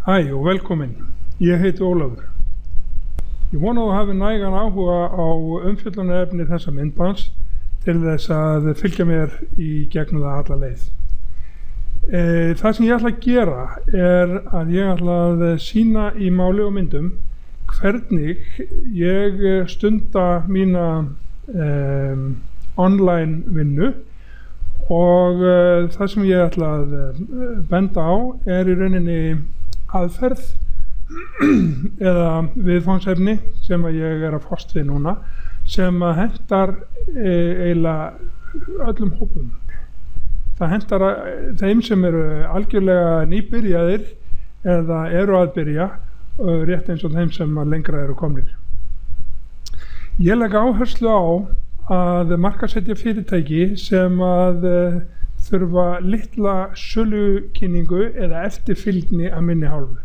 Hæ og velkomin, ég heiti Ólafur. Ég vona að þú hafi nægan áhuga á umfjöllunarefni þessa myndbands til þess að fylgja mér í gegnum það alla leið. Það sem ég ætla að gera að ég ætla að sýna í máli og myndum hvernig ég stunda mína online vinnu og það sem ég ætla að benda á í rauninni aðferð eða viðfangsefni sem að ég að fást við núna sem að hentar eiginlega öllum hópum. Það hentar þeim sem eru algjörlega nýbyrjaðir eða eru að byrja rétt eins og þeim sem að lengra eru komnir. Ég legg áherslu á að markaðssetja fyrirtæki sem að þurfa litla sölukynningu eða eftirfylgni að minni hálfu.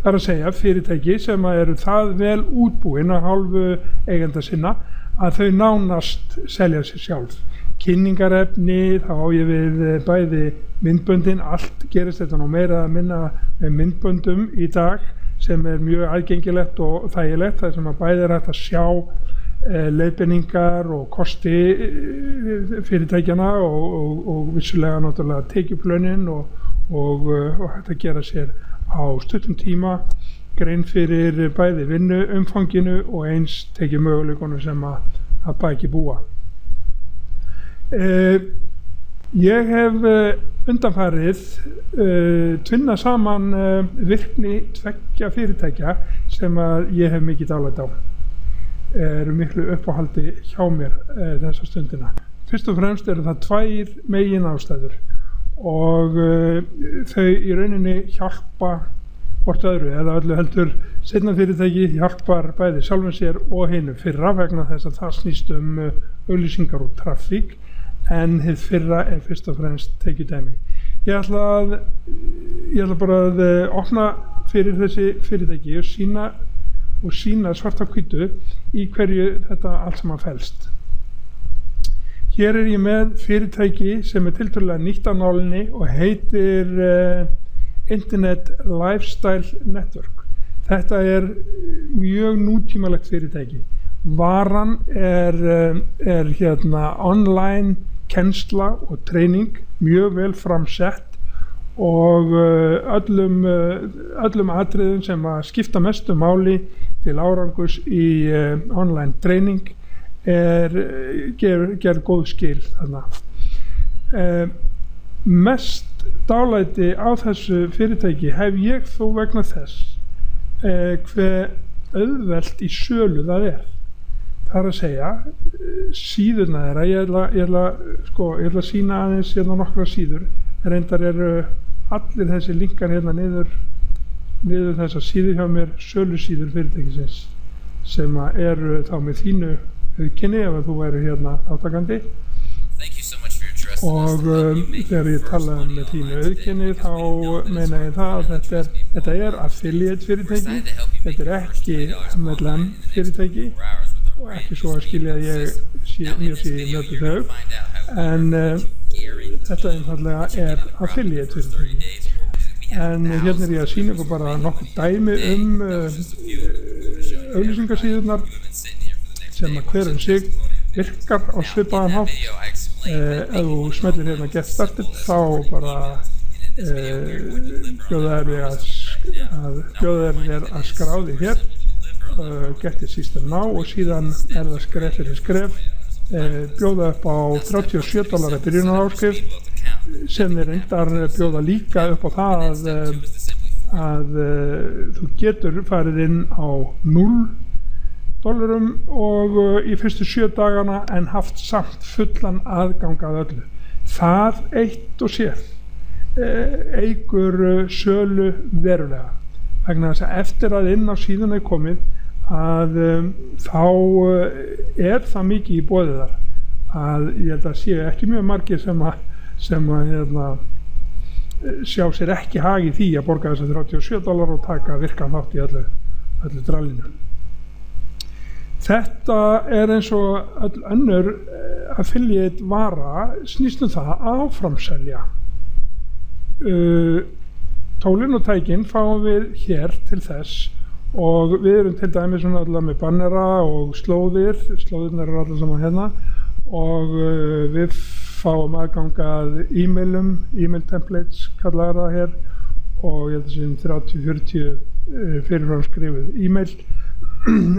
Það er að segja fyrirtæki sem eru það vel útbúin að hálfu eigenda sinna að þau nánast selja sér sjálf. Kynningarefni, þá á ég við bæði myndböndin, allt gerist þetta nú meira að minna með myndböndum í dag sem mjög aðgengilegt og þægilegt, það sem að bæði hægt að sjá leiðbeiningar og kosti fyrirtækjana og vissulega náttúrulega tekjuplönin og hægt að gera sér á stuttum tíma grein fyrir bæði vinnuumfanginu og eins tekið möguleikunum sem að baki búa. Ég hef undanfarið tvinnað saman virkni tveggja fyrirtækja sem að ég hef mikið dálæti á. Eru miklu uppáhaldi hjá mér þessa stundina. Fyrst og fremst eru það tvær meginástæður og þau í rauninni hjálpa hvort öðru eða öllu heldur seinna fyrirtæki hjálpar bæði sjálfum sér og hinu fyrra vegna þess að það snýst auglýsingar og traffík en hið fyrra fyrst og fremst tekjudæmi. Ég ætla bara að opna fyrir þessi fyrirtæki og sína svart á hvítu í hverju þetta allt saman felst. Hér ég með fyrirtæki sem tiltölulega nýtt á nálinni og heitir Internet Lifestyle Network. Þetta mjög nútímalegt fyrirtæki. Varan online kennsla og treyning, mjög vel framsett og öllum atriðum sem að skipta mestu máli til árangurs í online treyning ger góð skil þarna. Mest dálæti á þessu fyrirtæki hef ég þó vegna þess hve auðvelt í sölu það Það er að segja síðurna þeirra, ég ætla að sýna aðeins nokkra síður, reyndar eru allir þessi linkar niður þessa síðu hjá mér, sölusíður fyrirtækisins sem eru þá með þínu auðkenni ef þú væri þáttakandi og þegar ég tala með þínu auðkenni þá meina ég það að þetta affiliate fyrirtæki, þetta ekki MLM fyrirtæki og ekki svo að skilja að ég sé nötu þau en þetta einfallega affiliate fyrirtæki. En ég að sýna ykkur bara nokkuð dæmi auglýsingasíðurnar sem að hver sig virkar á svipaðan hátt. Ef þú smellir get started þá bara bjóða þér að skrá þig hér, get þér system now og síðan það skref fyrir skref, bjóða upp á $37 byrjunaráskrift sem reyndar bjóða líka upp á það að þú getur farið inn á $0 og í fyrstu 7 dagana en haft samt fullan aðgang að öllu. Það eitt og sér eykur sölu verulega vegna þess að eftir að inn á síðuna komið að þá það mikið í boði þar að ég held að séu ekki mjög margir sem að sjá sér ekki hag í því að borga þessa $37 og taka virkan þátt í öllu drallinu. Þetta eins og öll önnur affiliate vara snýst það að áframselja tólin og tækin fáum við hér til þess og við erum til dæmis svona allar með bannera og slóðirnar eru allar saman hérna og við fáum aðgang að e-mailum, e-mail templates kallaðar það hér og ég held að sem 30-40 fyrirfram skrifuð e-mail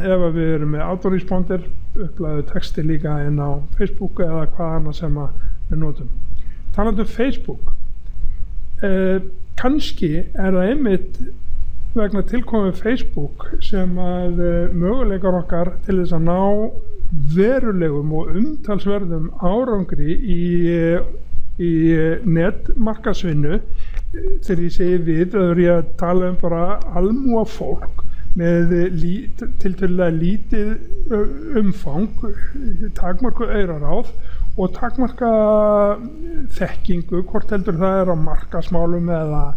ef við erum með autoresponder upplagðu texti líka inn á Facebook eða hvað annað sem við notum. Talandi Facebook, kannski það einmitt vegna tilkomu Facebook sem að möguleikar okkar til þess að ná verulegum og umtalsverðum árangri í netmarkaðsvinnu. Þegar ég segi við, þá er ég að tala bara almúa fólk með tiltölulega lítið umfang, takmarka auraráð og takmarka þekkingu, hvort heldur það á markaðsmálum eða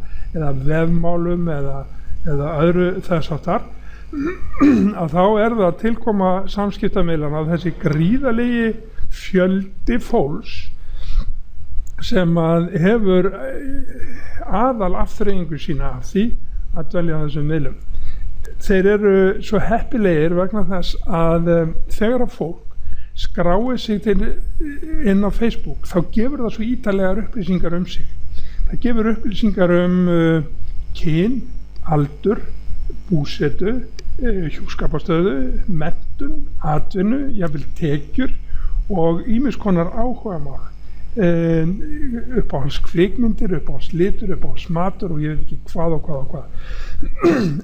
vefmálum eða öðru þess áttar, að þá það tilkoma samskiptamiðlana þessi gríðarlegi fjöldi fólks sem að hefur aðal afþreyingu sína af því að dvelja á þessum miðlum. Þeir eru svo heppilegir vegna þess að þegar að fólk skráir sig inn á Facebook þá gefur það svo ítarlegar upplýsingar sig. Það gefur upplýsingar kyn, aldur, búsetu, hjúskaparstöðu, menntun, atvinnu, jafnvel tekjur og ýmiss konar áhugamál. Uppáhalds kvikmyndir, uppáhalds litur, uppáhalds matur og ég veit ekki hvað og hvað.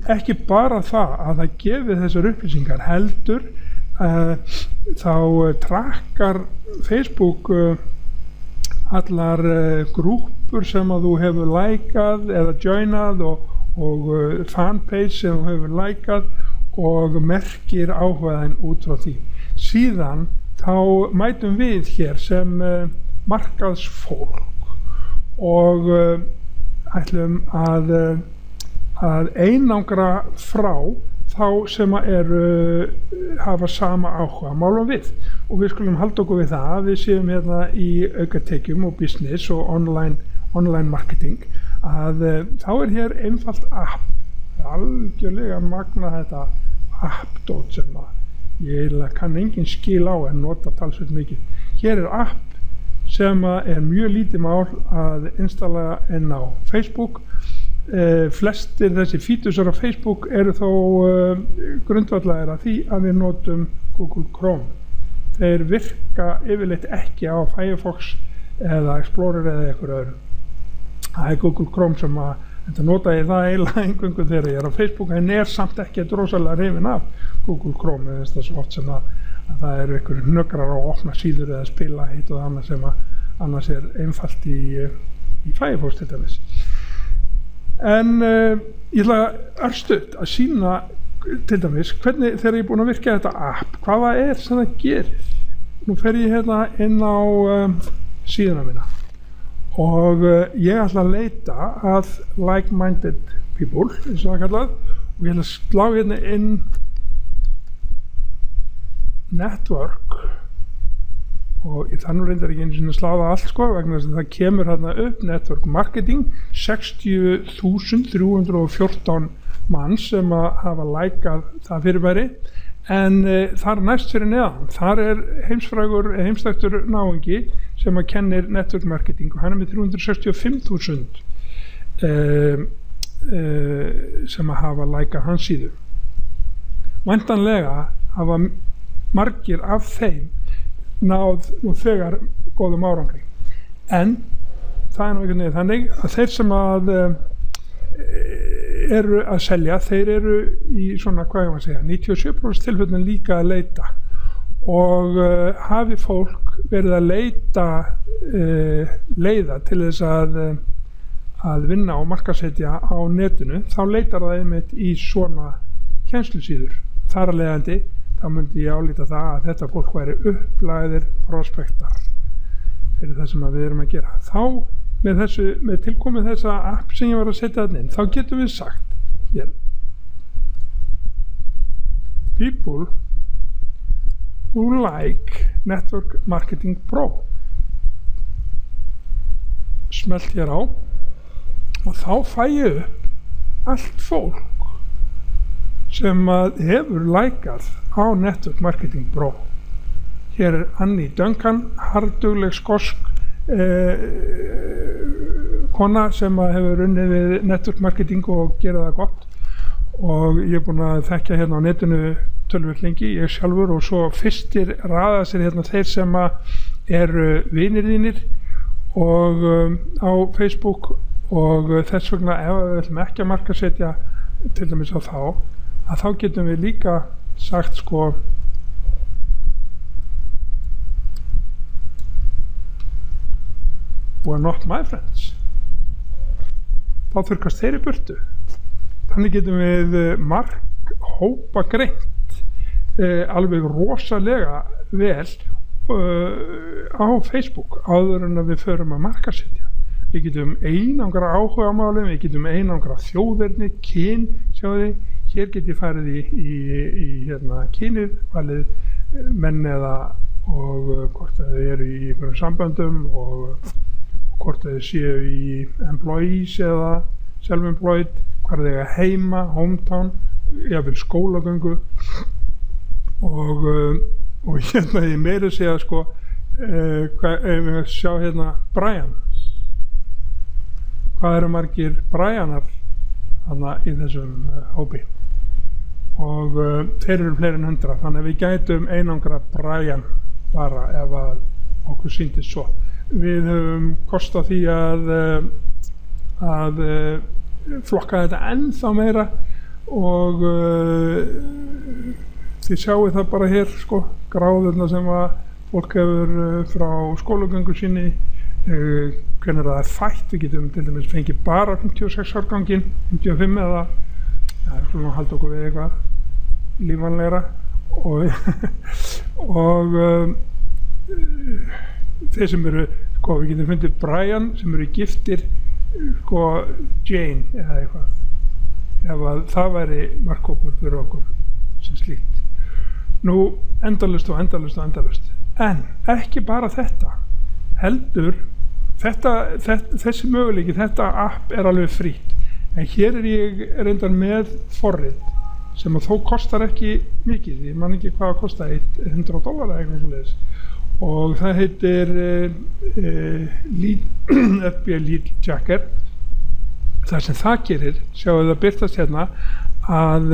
Ekki bara það að það gefi þessar upplýsingar heldur þá trakkar Facebook allar grúppur sem að þú hefur lækað eða joinað og fanpage sem þú hefur lækað og merkir áhugaðin út frá því. Síðan þá mætum við hér sem markaðsfólk og ætlum að einangra frá þá sem hafa sama áhuga málum við og við skulum halda okkur við það að við séum hérna í aukatekjum og business og online marketing að þá hér einfalt app, algjörlega magna þetta appdót sem ég kann engin skil á en nota talsveit mikið. Hér app sem mjög lítið mál að installa inn á Facebook. Flestir þessi fítusar á Facebook eru þó grundvallaðir að því að við notum Google Chrome. Þeir virka yfirleitt ekki á Firefox eða Explorer eða eitthvað öðru. Það Google Chrome sem þetta nota ég það eiginlega eingöngu þegar ég á Facebook en samt ekki rosalega hrifinn af Google Chrome eða það svo oft sem að það eru einhverjum hnöggrar á að opna síður eða spila eitt og annað sem annars einfalt í Firefox til dæmis. En ég ætla örstutt að sýna til dæmis hvernig þegar ég búinn að virka þetta app, hvað sem það gerir. Nú fer ég hérna inn á síðuna mína og ég ætla að leita að like-minded people, eins og það kallað, og ég ætla að slá hérna inn network og þannig reyndar ekki einu sinni að sláða allt vegna þess að það kemur hérna upp network marketing 60.314 mann sem hafa lækað það fyrirbæri en þar næst fyrir neðan þar heimsþekktur náungi sem kennir network marketing og hann með 365.000 sem hafa lækað hans síðu. Væntanlega hafa margir af þeim náð nú þegar góðum árangri en það nú einhvern veginn þannig að þeir sem eru að selja þeir eru í svona, hvað ég maður segja, 97% tilfellin líka að leita og hafi fólk verið að leita leiða til þess að vinna og markaðssetja á netinu þá leitar það einmitt í svona kennslusíður. Þar af leiðandi þá myndi ég álíta það að þetta fólk væri upplagðir prospektar fyrir það sem við erum að gera. Þá með tilkomið þessa app sem ég var að setja þarna inn, þá getum við sagt hér people who like Network Marketing Pro. Smellt hér á og þá fæ ég upp allt fólk sem að hefur lækað á Network Marketing Pro. Hér er Annie Duncan, harðdugleg skosk kona sem að hefur unnið við Network Marketing og gera það gott, og ég er búinn að þekkja hérna á netinu töluvert lengi, ég sjálfur, og svo fyrstir raða sér hérna þeir sem að eru vinir þínir og á Facebook, og þess vegna ef við ætlum ekki að markasetja til dæmis á þá getum við líka sagt sko were not my friends, þá þurrkast þeir í burtu. Þannig getum við markhópa greint alveg rosalega vel á Facebook áður en að við förum að markasetja. Við getum einangra áhugamálum, við getum einangra þjóðerni, kyn, sjáðu þið, hér get ég farið í hérna kynið, valið menn eða, og hvort þau eru í einhverjum samböndum og hvort þau séu í employees eða self-employed, hvar þau eiga heima, hometown, jafnvel skólagöngu, og hérna ég meira segja sko, við sjá hérna Brian, hvað eru margir Brianar þarna í þessum hópi, og þeir eru fleiri en 100, þannig að við gætum einangra Brian bara ef að okkur sýndist svo. Við höfum kost á því að flokka þetta ennþá meira, og þið sjáu það bara hér sko, gráðurna sem að fólk hefur frá skólagöngu sinni, hvenær það fætt. Við getum til dæmis fengið bara 56 árganginn, 55 eða skulum að halda okkur við eitthvað lífvænlegra, og þeir sem eru sko, við getum fundið Brian sem eru giftir sko Jane eða eitthvað, ef að það væri markhópur fyrir okkur sem slíkt. Nú endalaust og endalaust og endalaust, en ekki bara þetta heldur, þessi möguleiki, þetta app er alveg frýtt, en hér er ég reyndar með forrit sem að þó kostar ekki mikið, ég man ekki hvað það kostaði, $100 eða eitthvað svoleiðis, og það heitir FB Lead Tracker. Það sem það gerir, sjáu það birtast hérna, að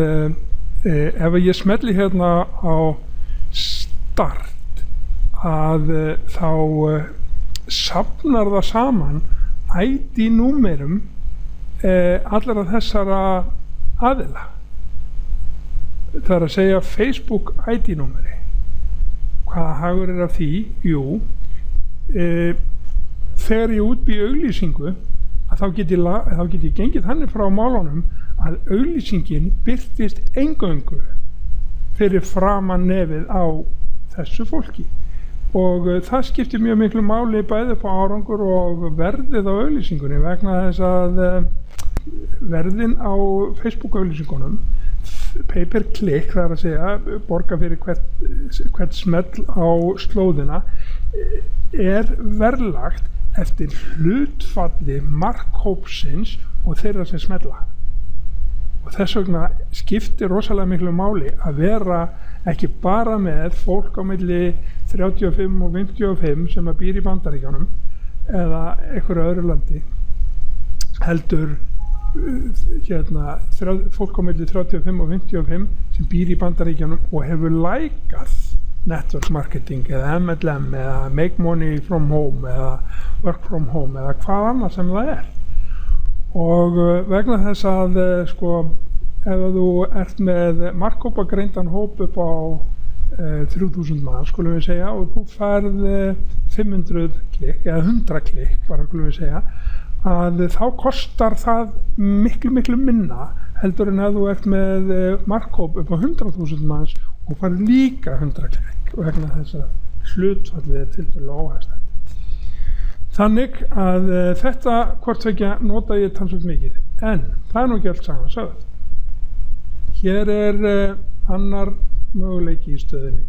ef ég smelli hérna á start, að þá safnar það saman ID-númerum allra þessara aðila. Það er að segja Facebook ID-númeri. Hvaða hagur er af því? Jú, þegar ég útbý auglýsingu, að þá get ég gengið þannig frá málunum að auglýsingin birtist eingöngu fyrir framan nefið á þessu fólki, og það skiptir mjög miklu máli bæði upp á árangur og verðið á auglýsingunni, vegna þess að verðin á Facebook auglýsingunum, pay per click, það er að segja borga fyrir hvert smell á slóðina, er verðlagt eftir hlutfalli markhópsins og þeirra sem smella, og þess vegna skiptir rosalega miklu máli að vera ekki bara með fólk á milli 35 og 55 sem að býr í Bandaríkjunum eða einhverju öðru landi, heldur hérna fólk á milli 35 og 55 sem býr í Bandaríkjunum og hefur lækað Network Marketing eða MLM eða Make Money from Home eða Work from Home eða hvað annað sem það er. Og vegna þess að sko, ef þú ert með markhópagreindan hóp upp á 3000 mann, skulum við segja, og þú færð 500 klikk eða 100 klikk, bara skulum við segja, að þá kostar það miklu minna heldur en ef þú ert með markhóp upp á 100.000 manns og færð líka 100 klikk, vegna þess að hlutfallið er tiltölulega óhagstætt. Þannig að þetta hvort tveggja nota ég talsvert mikið, en það er nú ekki allt saman sögð. Hér er annar möguleiki í stöðinni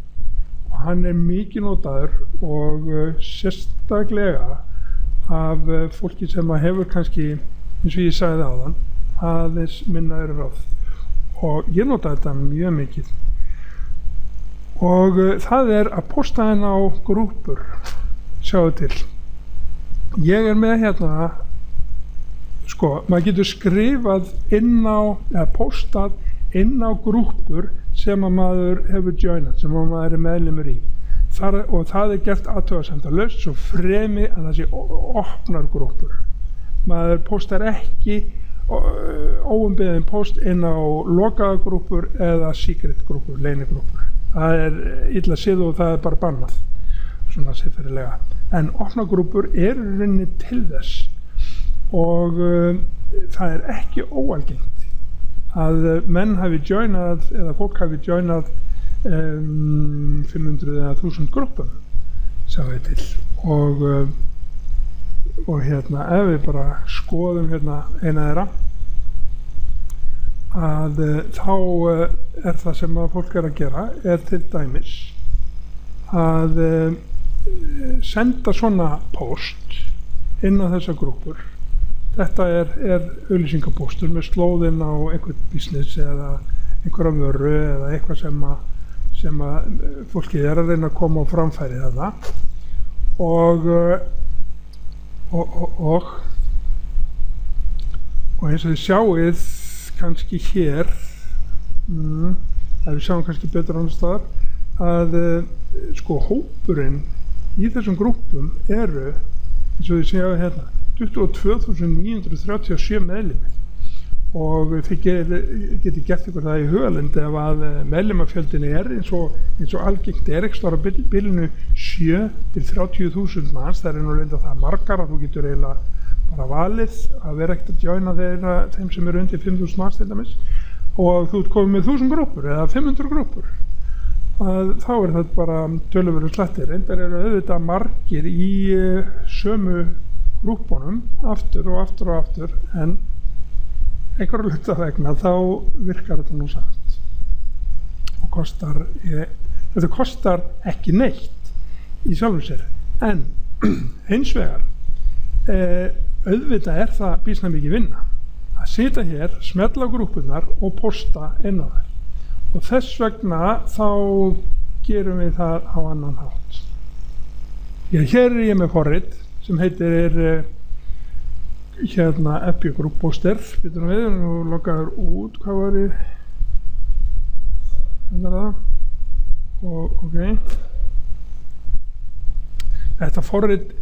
og hann er mikið notaður og sérstaklega af fólki sem hefur kannski eins og ég sagði áðan, aðeins minna eru ráð og ég nota þetta mjög mikið og það að posta á grúpur. Sjáðu til, ég með hérna, maður getur skrifað eða postað inn á grúpur sem að maður hefur joinað, sem að maður meðlimur í. Og það gert athugasemdalaust svo fremi að það sé opnar grúpur. Maður postar ekki óumbeðin post inn á lokaða grúpur eða secret grúpur, leynigrúpur. Það illa séð og það bara bannað, svona siðferðilega. En opna grúpur í rauninni til þess og það ekki óalgengt að menn hafi joinað eða fólk hafi joinað 500 eða 1000 grúpum, sjáum við til. Og hérna, ef við bara skoðum hérna eina þeirra, að þá það sem að fólk að gera til dæmis að senda svona post inn á þessa grúpur. Þetta auglýsingapóstur með slóðinn á einhvern business eða einhverja vöru eða eitthvað sem að fólkið að reyna að koma á framfæri þarna og eins og þið sjáið kannski hér við sjáum kannski betur annars staðar að hópurinn í þessum grúpum eru eins og þið sjáið hérna 22.937 meðlimir og þið getið gert ykkur það í hugalund ef að meðlimafjöldin eins og algengt ekki stóra bilinu 7 til 30.000 manns. Það nú reynda það margar að þú getur eiginlega bara valið að vera ekkert að joina þeim sem eru undir 5.000 manns til dæmis og þú ert komið með 1000 grúpur eða 500 grúpur. Þá það bara töluverður slettir. Reyndar eru auðvitað margir í sömu grúpunum aftur og aftur og aftur en einhverja hluta vegna þá virkar þetta nú samt og þetta kostar ekki neitt í sjálfu sér en hins vegar auðvitað það býsna mikið vinna að sitja hér, smella á grúpurnar og posta inn á þær og þess vegna þá gerum við það á annan hátt. Hér ég með forrit sem heitir hérna FB Group Poster, býtum við og lokaður út, hvað var ég? Þetta það og ok. Þetta forrit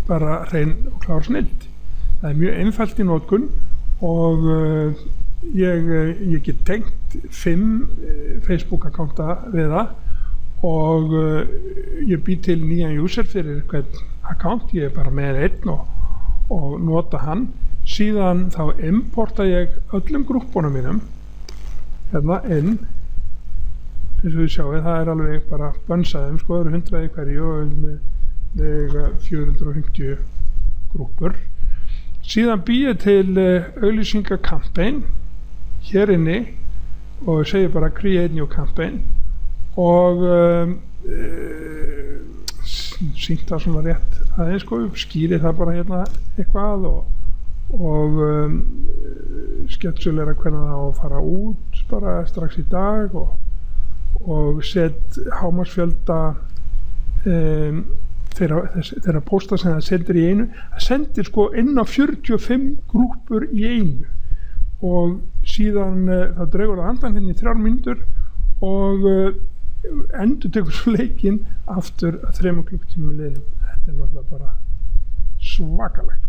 bara hrein og klár snilld. Það mjög einfalt í notkun og ég get tengt 5 Facebook-akkánta við það og ég bý til nýjan user fyrir hvern akkánt, ég bara með einn og nota hann. Síðan þá importa ég öllum grúppunum mínum hérna inn eins og þið sjáið, það alveg bara bönsaðum, það eru 100 í hverju og með 450 grúpur. Síðan bý ég til auglýsingakampaign hér inni og segir bara create new campaign og sýnt það svona rétt aðeins skýri það bara hérna eitthvað og sketsjulera hvernig það á að fara út bara strax í dag og set hámarksfjölda þeirra posta sem það sendir í einu. Það sendir inn á 45 grúpur í einu og síðan það dregur það andan hérna í 3 mínútur og endur tekur svo leikinn aftur að 3 klukkutímum liðnum. Þetta náttúrulega bara svakalegt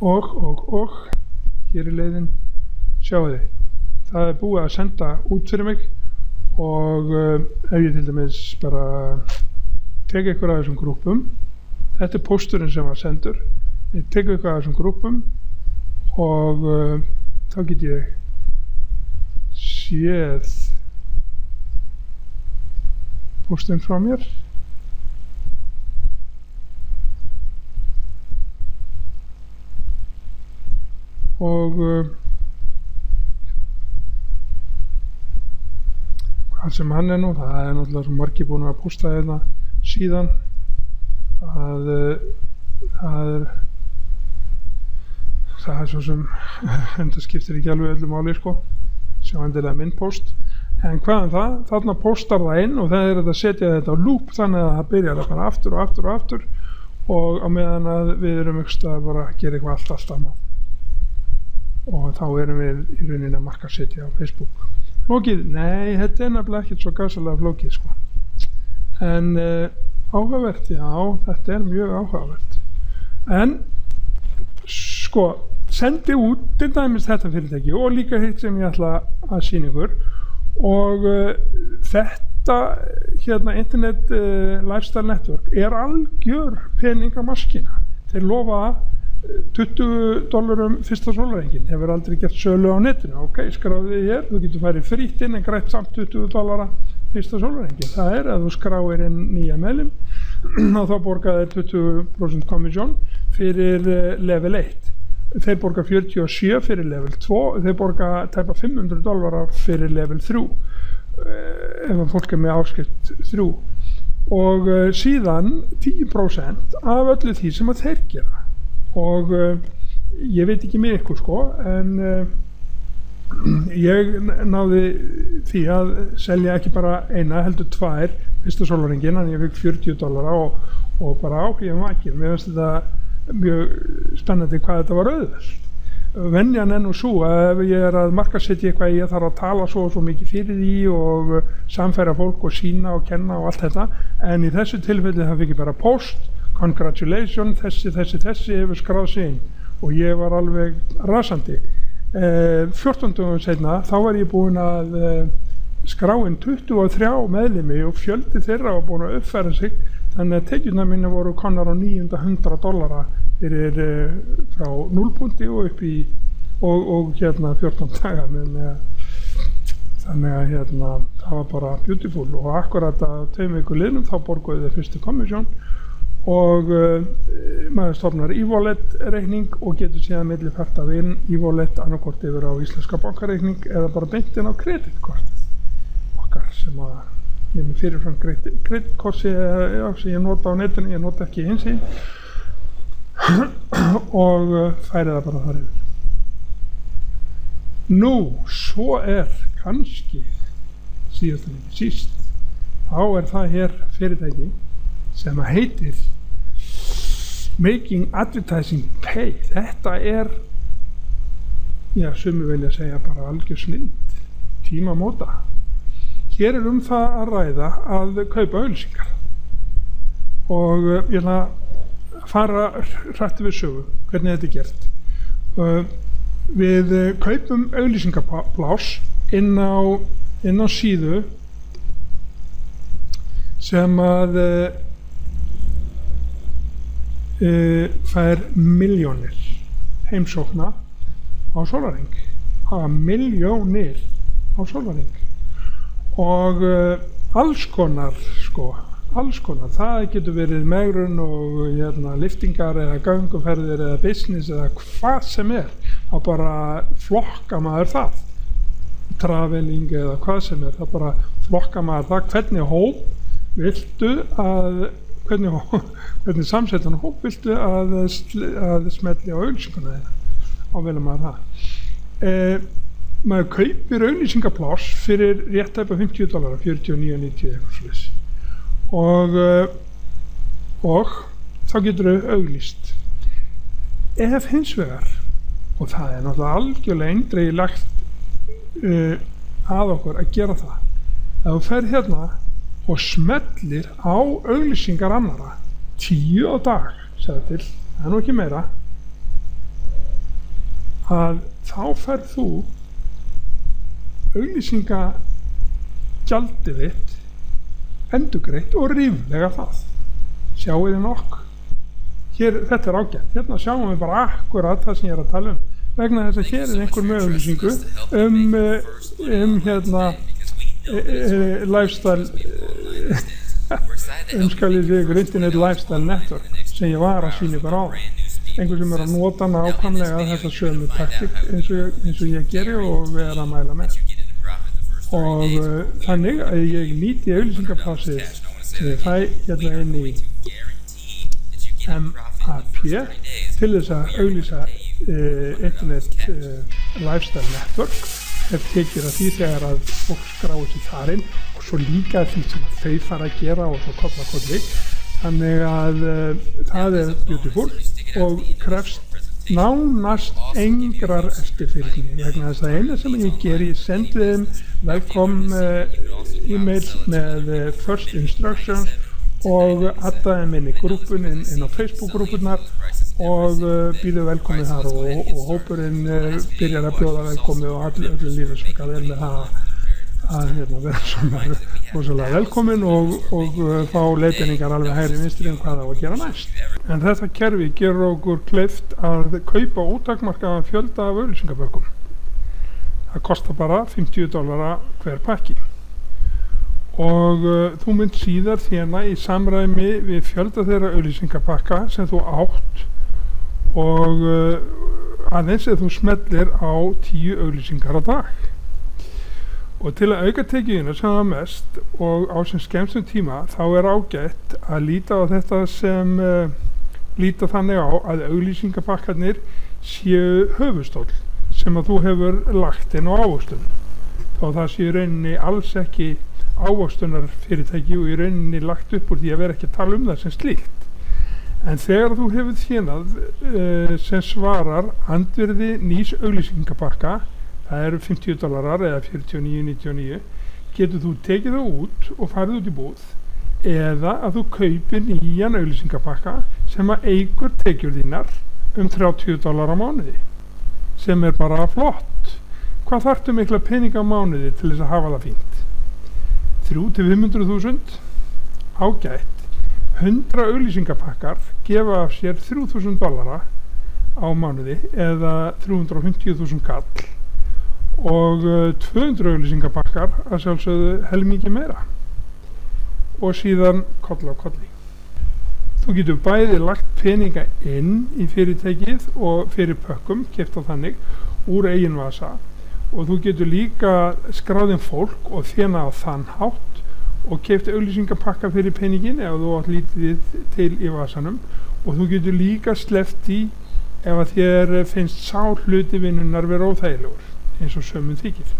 og hér í leiðin sjáu þið, það búið að senda út fyrir mig og ef ég til dæmis bara tek eitthvað af þessum grúpum, þetta pósturinn sem var sendur, ég tek eitthvað af þessum grúpum og þá get ég séð pósturinn frá mér og hvað sem hann nú, það náttúrulega svo margir búin að posta hérna síðan að það er svo sem þetta skiptir ekki alveg öllu máli sko, sjá endilega minn post, en hvað það, þarna postar það inn og það er að setja þetta á loop þannig að það byrjar það bara aftur og aftur og aftur og á meðan að við erum ykst að bara gera eitthvað allt annað og þá erum við í rauninni að markaðssetja á Facebook. Flókið? Nei, þetta er nefnilega ekkert svo gasalega flókið sko, en áhugavert, já, þetta er mjög áhugavert, en sko, sendi út til dæmis þetta fyrirtæki og líka hitt sem ég ætla að sýna ykkur og þetta hérna Internet Lifestyle Network er algjör peningamaskína. Þeir lofa $20 fyrsta sólarhringinn, hefur aldrei gert sölu á netinu, ok, skráðu þig hér, þú getur farið frítt inn en grætt samt $20 fyrsta sólarhringinn. Það er að þú skráir inn nýja meðlim og þá borga þeir 20% komissjón fyrir level 1. Þeir borga 47 fyrir level 2, þeir borga tæpa $500 fyrir level 3 ef fólk er með áskrift 3 og síðan 10% af öllu því sem að þeir gera og ég veit ekki með ykkur sko, en ég náði því að selja ekki bara eina heldur 2 fyrsta sólarhringinn, en ég fikk $40 og bara áhrifum vakir. Mér finnst þetta mjög spennandi hvað þetta var auðvelt. Venjan er nú svo að ef ég er að markaðssetja eitthvað, ég þarf að tala svo mikið fyrir því og samfæra fólk og sýna og kenna og allt þetta, en í þessu tilfelli það fikk ég bara post, congratulations, þessi hefur skráð sig inn og ég var alveg rasandi. 14 dögum seinna þá var ég búinn að skrá inn 23 meðlimi og fjöldi þeirra var búinn að uppfæra sig, þannig að tekjurnar mínu voru komnar á $900 fyrir frá 0 punkti og upp í og hérna 14 daga, þannig að hérna það var bara beautiful og akkurat að 2 vikur liðnum þá borguðu þeir fyrstu komissjón og maður stofnar e-wallet reikning og getur síðan millifært af inn e-wallet annarkort yfir á íslenska bankareikning eða bara beint inn á kreditkortið okkar sem að ég með fyrirfram kreditkorti sem ég nota á netinu, ég nota ekki hins einn og færi það bara þar yfir. Nú, svo er kannski síðast en ekki síst, þá er það hér fyrirtæki sem að heitir Making Advertising Pay. Þetta er, já, sumir vilja segja bara algjör snild, tímamóta. Hér er það að ræða að kaupa auglýsingar og ég ætla að fara hrætt við sögu hvernig þetta er gert. Við kaupum auglýsingaplás inn á síðu sem að fær milljónir heimsókna á sólarhring, milljónir á sólarhring og alls konar sko, alls konar, það getur verið megrun og hérna liftingar eða gönguferðir eða business eða hvað sem er, þá bara flokka maður það, traveling eða hvað sem er, það bara flokka maður það, hvernig hóp viltu að hvernig samsettan hóp viltu að smelli á auglýsinguna þeirra og velja maður það. Maður kaupir auglýsingapláss fyrir rétt tæpa $50, 49,90 eitthvað slúðis og þá getur þau auglýst. Ef hins vegar, og það er náttúrulega algjörlega eindregið lagt að okkur að gera það, ef þú ferð hérna og smellir á auglýsingar annara 10 á dag, segðu til, það er nú ekki meira, að þá ferð þú auglýsingagjaldið þitt endurgreitt og ríflega það. Sjáu þið nokk? Hér, þetta er ágætt, hérna sjáum við bara akkurat það sem ég er að tala vegna þess að hér er einhver með auglýsingu hérna lifestyle skal ég segja ykkur Internet Lifestyle Network sem ég var að sýna ykkur á, einhver sem er að nota nákvæmlega þessa sömu taktík eins og ég geri og er að mæla með og þannig að ég nýti auglýsingaplásið þegar ég fæ hérna inn í AP til þess að auglýsa Internet Lifestyle Network tekið að því þegar að fólk skráir sig þar inn og svo líka því sem þau fara að gera og svo kolla kolli. Þannig að það beautiful og krefst nánast engrar eftirfylgni vegna þess að eina sem ég geri, ég sendi þeim velkom e-mail með first instructions og addaði þeim inn í grúppun, inn á Facebook-grúppunar og býðu velkomið þar og hópurinn byrjar að bjóða velkomið og öllu líður svaka vel með það að vera svona rosalega velkomin og fá leiðbeiningar alveg hægri vinstri hvað á að gera næst. En þetta kerfi gerur okkur kleift að kaupa ótakmarkaðan fjölda af auglýsingabökkum. Það kostar bara $50 hver pakki. Og þú mynd síðar þéna í samræmi við fjölda þeirra auglýsingapakka sem þú átt og aðeins ef þú smellir á 10 auglýsingar á dag. Og til að auka tekjuna sem það mest og á sem skemmstum tíma þá ágætt að líta á þetta sem líta þannig á að auglýsingapakkarnir séu höfuðstóll sem að þú hefur lagt inn á ávöxtun. Þá það séu í rauninni alls ekki ávöxtunar fyrirtæki og í rauninni lagt upp úr því að vera ekki að tala um það sem slíkt. En þegar þú hefur þénað sem svarar andvirði nýs auglýsingapakka, það eru $50 eða 49,99, getur þú tekið það út og farið út í búð eða að þú kaupir nýjan auglýsingapakka sem að eykur tekjur þínar $30 á mánuði, sem bara flott. Hvað þarftu mikla peninga á mánuði til þess að hafa það fínt? 300-500.000 ágætt. 100 auglýsingapakkar gefa af sér $3.000 á mánuði eða 350.000 kall og 200 auglýsingapakkar að sjálfsögðu helmingi meira og síðan koll á kolli. Þú getur bæði lagt peninga inn í fyrirtækið og fyrir pökkum, keypt á þannig, úr eigin vasa og þú getur líka skráð inn fólk og þéna á þann hátt og keypt auglýsingapakka fyrir peningin ef þú átt lítið til í vasanum og þú getur líka sleppt í ef að þér finnst sá hluti vinnunnar vera óþægilegur eins og sömum þykir.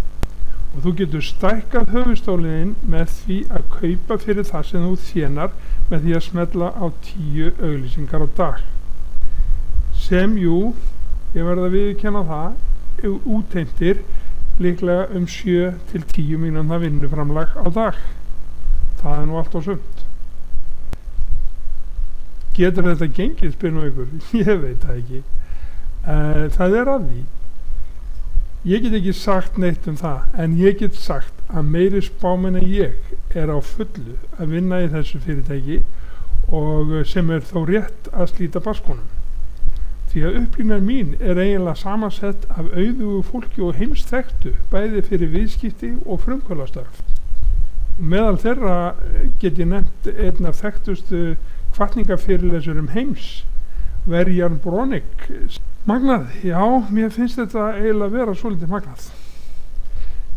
Og þú getur stækkað höfuðstólinn með því að kaupa fyrir það sem þú þénar með því að smella á 10 auglýsingar á dag. Sem ég verð að viðurkenna það, útheimtir líklega 7 til 10 mínútna vinnuframlag á dag. Það nú allt á sumt. Getur þetta gengið, spyr nú ykkur? Ég veit það ekki. Það að því. Ég get ekki sagt neitt um það, en ég get sagt að meiri spámenn en ég á fullu að vinna í þessu fyrirtæki og sem þó rétt að slíta baskonum. Því að upplýnar mín eiginlega samansett af auðugu fólki og heimsþekktu, bæði fyrir viðskipti og frumkvöðlastörf. Meðal þeirra get ég nefnt einn af þekktustu hvatningafyrirlesurum heims, Veyran Bronick. Magnað, já, mér finnst þetta eiginlega vera svolítið magnað.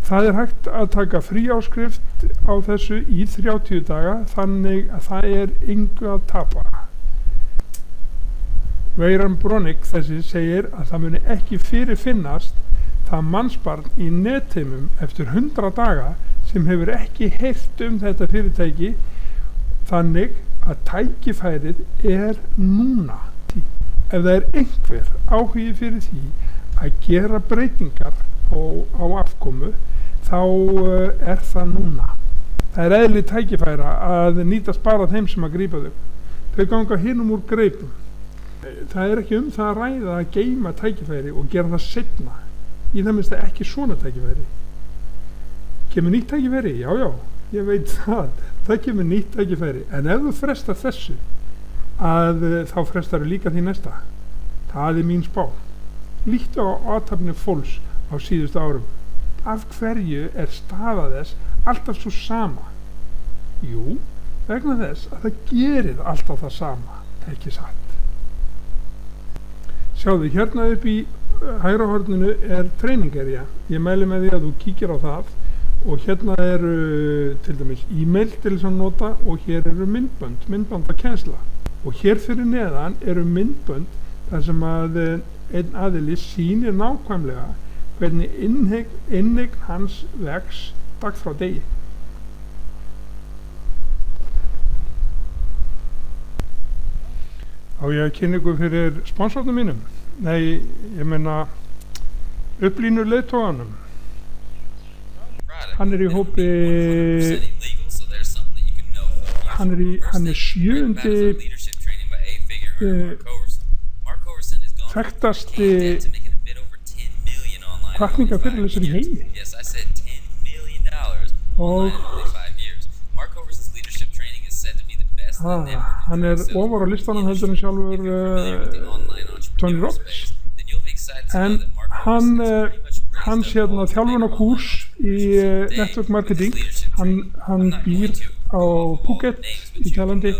Það hægt að taka fríáskrift á þessu í 30 daga, þannig að það engu að tapa. Veyran Bronick þessi segir að það muni ekki fyrirfinnast það mannsbarn í netheimum eftir 100 daga sem hefur ekki heyrt um þetta fyrirtæki, þannig að tækifærið núna. Ef það einhver áhugi fyrir því að gera breytingar á afkomu, þá það núna. Það eðli tækifæra að nýtast bara þeim sem að grípa þau. Þau ganga hinum úr greipum. Það ekki um það að ræða að geyma tækifæri og gera það seinna. Í það minnst ekki svona tækifæri. Kemur nýtt tækifæri? Já, ég veit það. Það kemur nýtt tækifæri. En ef þú frestar þessu, þá frestar þú líka því næsta. Það mín spá. Líttu á athafnir fólks á síðustu árum. Af hverju staða þess alltaf svo sama? Jú, vegna þess að það gerir alltaf það sama, ekki satt. Sjáðu, hérna upp í hægra horninu training-area. Ég mæli með því að þú kíkir á það og hérna til dæmis e-mail til þess að nota og hér myndband að kennsla. og hér fyrir neðan eru myndbönd þar sem að einn aðili sýnir nákvæmlega hvernig inneign hans vex dag frá degi. Á ég að kynna ykkur fyrir sponsornum mínum? Nei, ég meina upplínur leiðtoganum. Hann í hópi hann er 7. þekktasti hvatningarfyrirlestur í heimi og hann er ofar á listanum heldur en sjálfur Tony Robbins, en hans þjálfunarkúrs í network marketing, hann býr á Phuket í Tælandi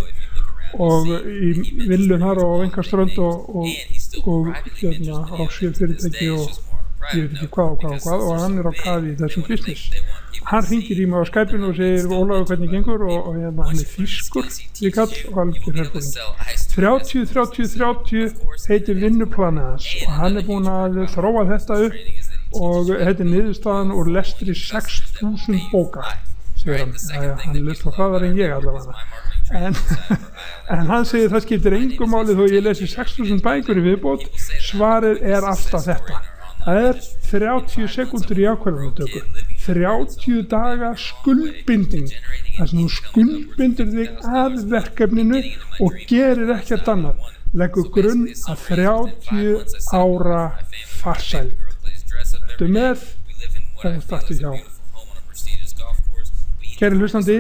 og í villu þar á Engaströnd og á sér fyrirtæki og ég veit ekki hvað og hann er á kafi í þessum business. Hann hringir í mig á Skype-inu og segir Ólafur hvernig gengur og hann er þýskur í kall og algjör herfóring. 30 heitir vinnuplanið hans og hann er búinn að þróa þetta upp og þetta er niðurstaðan úr lestri 6.000 bóka, segir hann. Hann lest á hraðar en ég allavega. En hann segir það skiptir engu máli þó ég lesi 6.000 bækur í viðbót, svarið er alltaf þetta. Það er 30 sekúndur í ákvörðunartöku, 30 daga skuldbinding, þar sem þú skuldbindir þig að verkefninu og gerir ekkert annað, leggur grunn að 30 ára farsæld. Ertu með? Það startu hjá. Kæri hlustandi,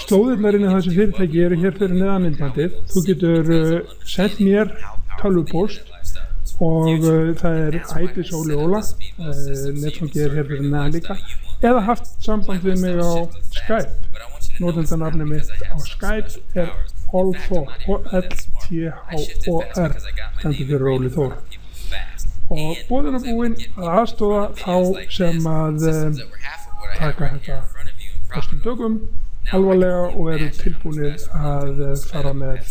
slóðirnar inn í þessu fyrirtæki eru hér fyrir neðan myndbandið. Þú getur sendt mér tölvupóst og það er ætis Óli Óla, netfangið er hér fyrir neðan líka, eða haft samband við mig á Skype. Notendanafnið mitt á Skype er Olthor, O-L-T-H-O-R, stendur fyrir Óli Þór. Og boðin er búinn að aðstoða þá sem að taka þetta fyrstum tökum alvarlega og eru tilbúnir að fara með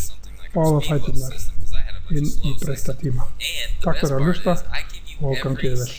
báða fæturnar inn í breytta tíma. Takk fyrir að hlusta og gangið vel.